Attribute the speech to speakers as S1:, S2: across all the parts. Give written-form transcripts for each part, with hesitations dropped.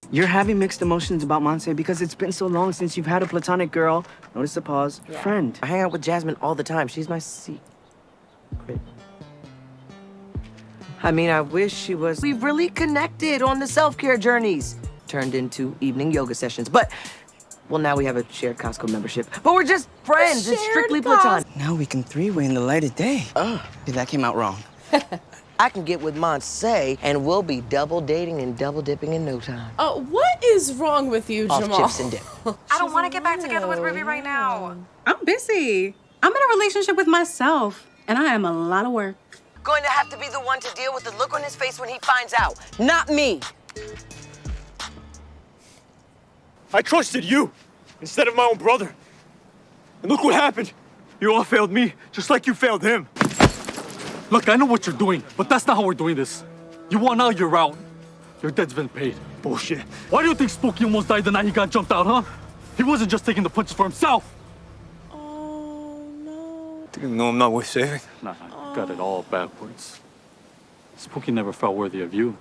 S1: You're having mixed emotions about Monse because it's been so long since you've had a platonic girl. Notice the pause. Yeah. Friend.
S2: I hang out with Jasmine all the time. She's my secret. I mean, I wish she was. We really connected on the self-care journeys. Turned into evening yoga sessions. But, well, now we have a shared Costco membership. But we're just friends. It's strictly platonic.
S1: Now we can three-way in the light of day. See, that came out wrong.
S2: I can get with Monse, and we'll be double dating and double dipping in no time.
S3: What is wrong with you, Jamal?
S2: Off chips and dip.
S4: I don't want to get back together with Ruby right now.
S5: I'm busy. I'm in a relationship with myself, and I am a lot of work.
S2: Going to have to be the one to deal with the look on his face when he finds out, not me.
S6: I trusted you instead of my own brother. And look what happened. You all failed me, just like you failed him.
S7: Look, I know what you're doing, but that's not how we're doing this. You want out, you're out. Your debt's been paid.
S6: Bullshit.
S7: Why do you think Spooky almost died the night he got jumped out, huh? He wasn't just taking the punches for himself.
S3: Oh, no.
S6: Do you know I'm not worth saving?
S7: Nah, I got it all backwards. Spooky never felt worthy of you.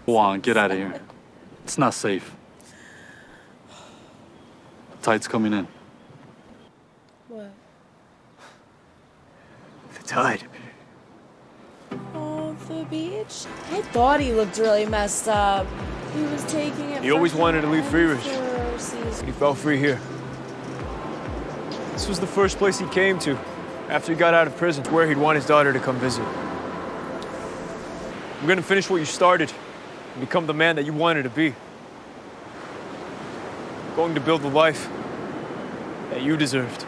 S7: Go on, get out of here. It's not safe. The tide's coming in.
S3: What?
S6: The tide.
S3: Oh, the beach. I thought he looked really messed up. He was taking it.
S6: He always wanted to leave Free Ridge.
S3: But
S6: He felt free here. This was the first place he came to after he got out of prison, where he'd want his daughter to come visit. I'm gonna finish what you started and become the man that you wanted to be. I'm going to build the life that you deserved.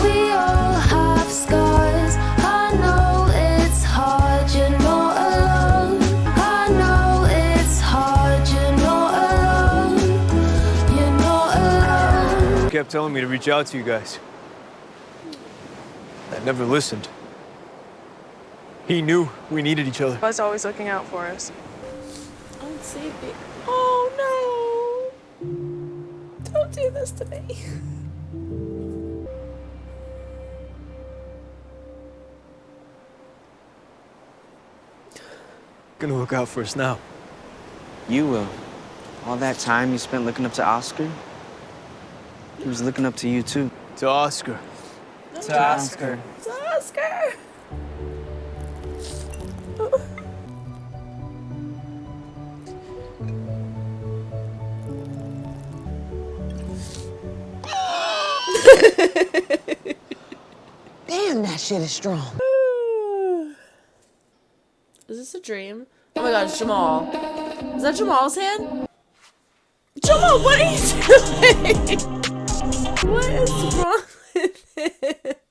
S8: We all have scars. I know it's hard, you're not alone. I know it's hard, you're not alone. You're not alone.
S6: He kept telling me to reach out to you guys. I never listened. He knew we needed each other.
S4: I was always looking out for us.
S3: Unsafety. Oh no! Don't do this to me.
S6: Gonna look out for us now.
S1: You will. All that time you spent looking up to Oscar, he was looking up to you, too.
S6: To Oscar.
S1: To Oscar.
S3: It's Oscar.
S2: Damn, that shit is strong.
S3: Is this a dream? Oh my god, it's Jamal. Is that Jamal's hand? Jamal, what are you doing? What is wrong with it?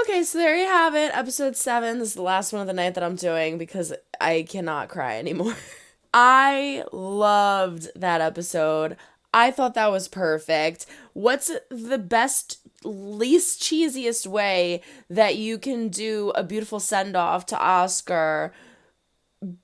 S3: Okay, so there you have it. Episode 7. This is the last one of the night that I'm doing because I cannot cry anymore. I loved that episode. I thought that was perfect. What's the best, least cheesiest way that you can do a beautiful send-off to Oscar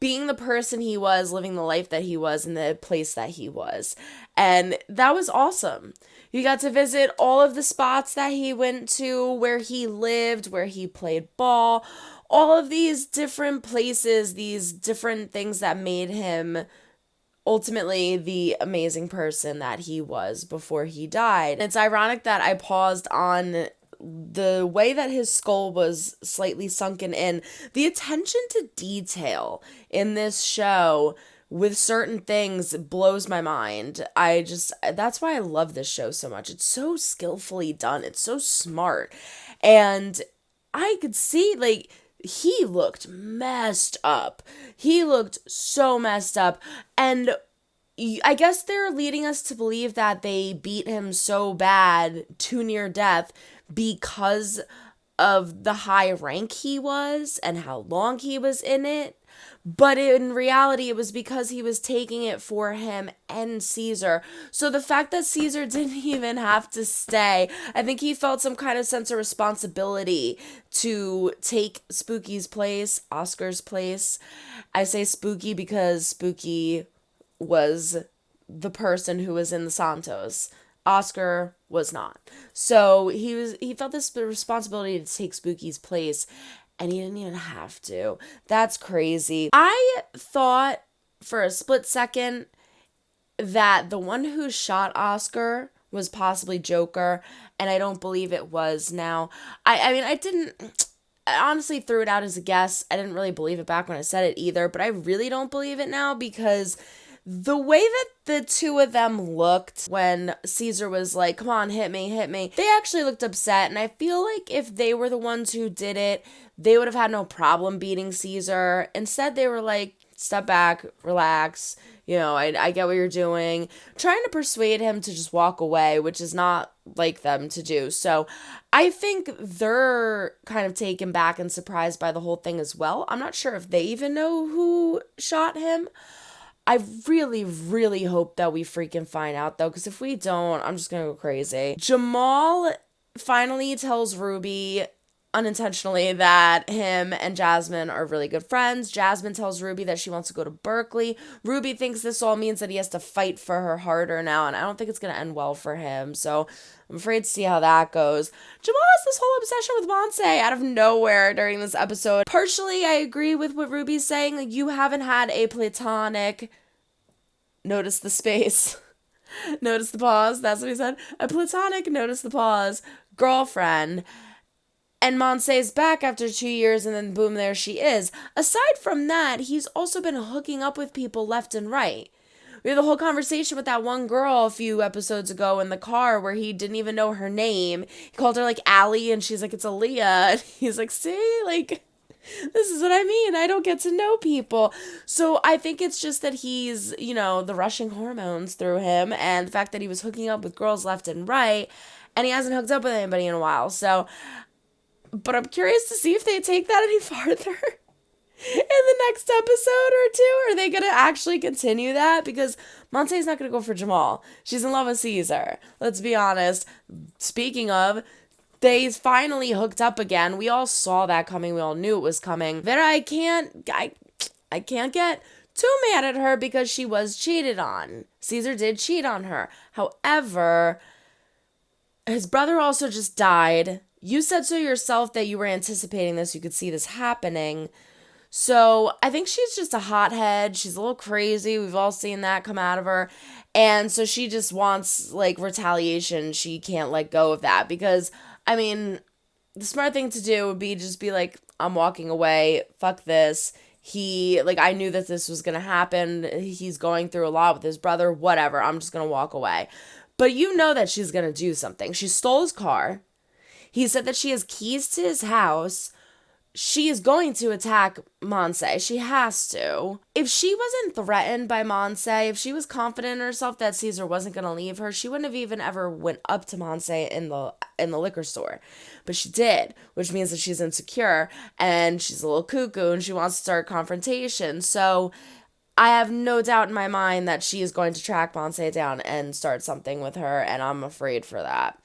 S3: being the person he was, living the life that he was, in the place that he was? And that was awesome. You got to visit all of the spots that he went to, where he lived, where he played ball, all of these different places, these different things that made him ultimately the amazing person that he was before he died. It's ironic that I paused on the way that his skull was slightly sunken in. The attention to detail in this show with certain things blows my mind. That's why I love this show so much. It's so skillfully done. It's so smart. And I could see, like, he looked messed up. He looked so messed up. And I guess they're leading us to believe that they beat him so bad to near death because of the high rank he was and how long he was in it. But in reality, it was because he was taking it for him and Caesar. So the fact that Caesar didn't even have to stay, I think he felt some kind of sense of responsibility to take Spooky's place, Oscar's place. I say Spooky because Spooky was the person who was in the Santos. Oscar was not. So he felt this responsibility to take Spooky's place, and he didn't even have to. That's crazy. I thought for a split second that the one who shot Oscar was possibly Joker, and I don't believe it was now. I mean, I honestly threw it out as a guess. I didn't really believe it back when I said it either, but I really don't believe it now because the way that the two of them looked when Caesar was like, come on, hit me, they actually looked upset, and I feel like if they were the ones who did it, they would have had no problem beating Caesar. Instead, they were like, step back, relax, I get what you're doing, trying to persuade him to just walk away, which is not like them to do. So I think they're kind of taken back and surprised by the whole thing as well. I'm not sure if they even know who shot him. I really, really hope that we freaking find out, though, because if we don't, I'm just going to go crazy. Jamal finally tells Ruby unintentionally that him and Jasmine are really good friends. Jasmine tells Ruby that she wants to go to Berkeley. Ruby thinks this all means that he has to fight for her harder now, and I don't think it's going to end well for him, so I'm afraid to see how that goes. Jamal has this whole obsession with Monse out of nowhere during this episode. Partially, I agree with what Ruby's saying. Like, you haven't had a platonic, notice the space, notice the pause, that's what he said, a platonic, notice the pause, girlfriend, and Monse's back after 2 years, and then boom, there she is. Aside from that, he's also been hooking up with people left and right. We had the whole conversation with that one girl a few episodes ago in the car where he didn't even know her name. He called her, like, Allie, and she's like, it's Aaliyah. And he's like, see, like, this is what I mean. I don't get to know people. So I think it's just that he's, the rushing hormones through him, and the fact that he was hooking up with girls left and right, and he hasn't hooked up with anybody in a while. So, but I'm curious to see if they take that any farther in the next episode or two. Are they going to actually continue that? Because Monte's not going to go for Jamal. She's in love with Caesar. Let's be honest. Speaking of, they finally hooked up again. We all saw that coming. We all knew it was coming. But I can't get too mad at her because she was cheated on. Caesar did cheat on her. However, his brother also just died. You said so yourself that you were anticipating this. You could see this happening. So I think she's just a hothead. She's a little crazy. We've all seen that come out of her. And so she just wants, like, retaliation. She can't let go of that because, I mean, the smart thing to do would be just be like, I'm walking away. Fuck this. I knew that this was going to happen. He's going through a lot with his brother. Whatever. I'm just going to walk away. But you know that she's going to do something. She stole his car. He said that she has keys to his house. She is going to attack Monse. She has to. If she wasn't threatened by Monse, if she was confident in herself that Caesar wasn't going to leave her, she wouldn't have even ever went up to Monse in the liquor store. But she did, which means that she's insecure and she's a little cuckoo and she wants to start confrontation. So I have no doubt in my mind that she is going to track Monse down and start something with her, and I'm afraid for that.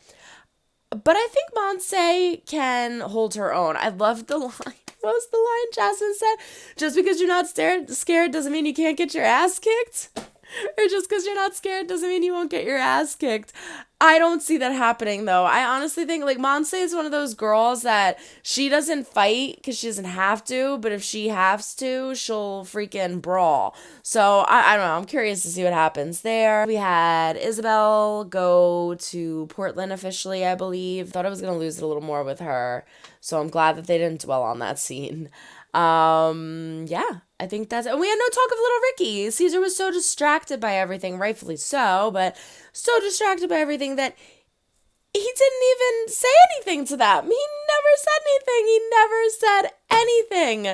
S3: But I think Monse can hold her own. I love the line. What was the line Jasmine said? Just because you're not scared doesn't mean you can't get your ass kicked? Or just because you're not scared doesn't mean you won't get your ass kicked. I don't see that happening, though. I honestly think, like, Monse is one of those girls that she doesn't fight because she doesn't have to, but if she has to, she'll freaking brawl. So, I don't know. I'm curious to see what happens there. We had Isabel go to Portland officially, I believe. Thought I was going to lose it a little more with her, so I'm glad that they didn't dwell on that scene. Yeah, I think that's, and we had no talk of little Ricky. Caesar was so distracted by everything, rightfully so, but so distracted by everything that he didn't even say anything to them. He never said anything. He never said anything.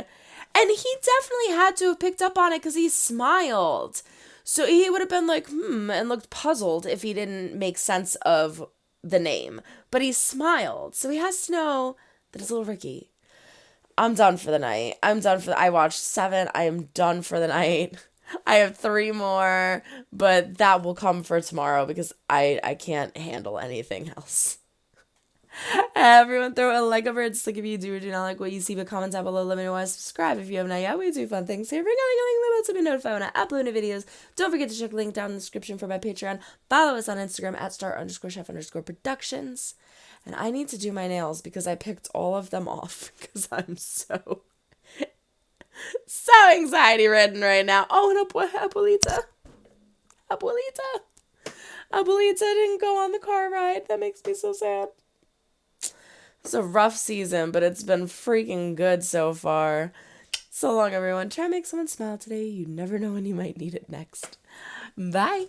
S3: And he definitely had to have picked up on it because he smiled. So he would have been like, and looked puzzled if he didn't make sense of the name. But he smiled. So he has to know that it's little Ricky. I'm done for the night. I watched 7. I am done for the night. I have 3 more, but that will come for tomorrow because I can't handle anything else. Everyone throw a like over it. Just like if you do or do not like what you see, but comment down below. Let me know why. Subscribe if you have not yet. We do fun things here. Ring the bell to be notified when I upload new videos. Don't forget to check the link down in the description for my Patreon. Follow us on Instagram at star_chef_productions. And I need to do my nails because I picked all of them off because I'm so anxiety ridden right now. Oh, and Abuelita didn't go on the car ride. That makes me so sad. It's a rough season, but it's been freaking good so far. So long, everyone. Try to make someone smile today. You never know when you might need it next. Bye.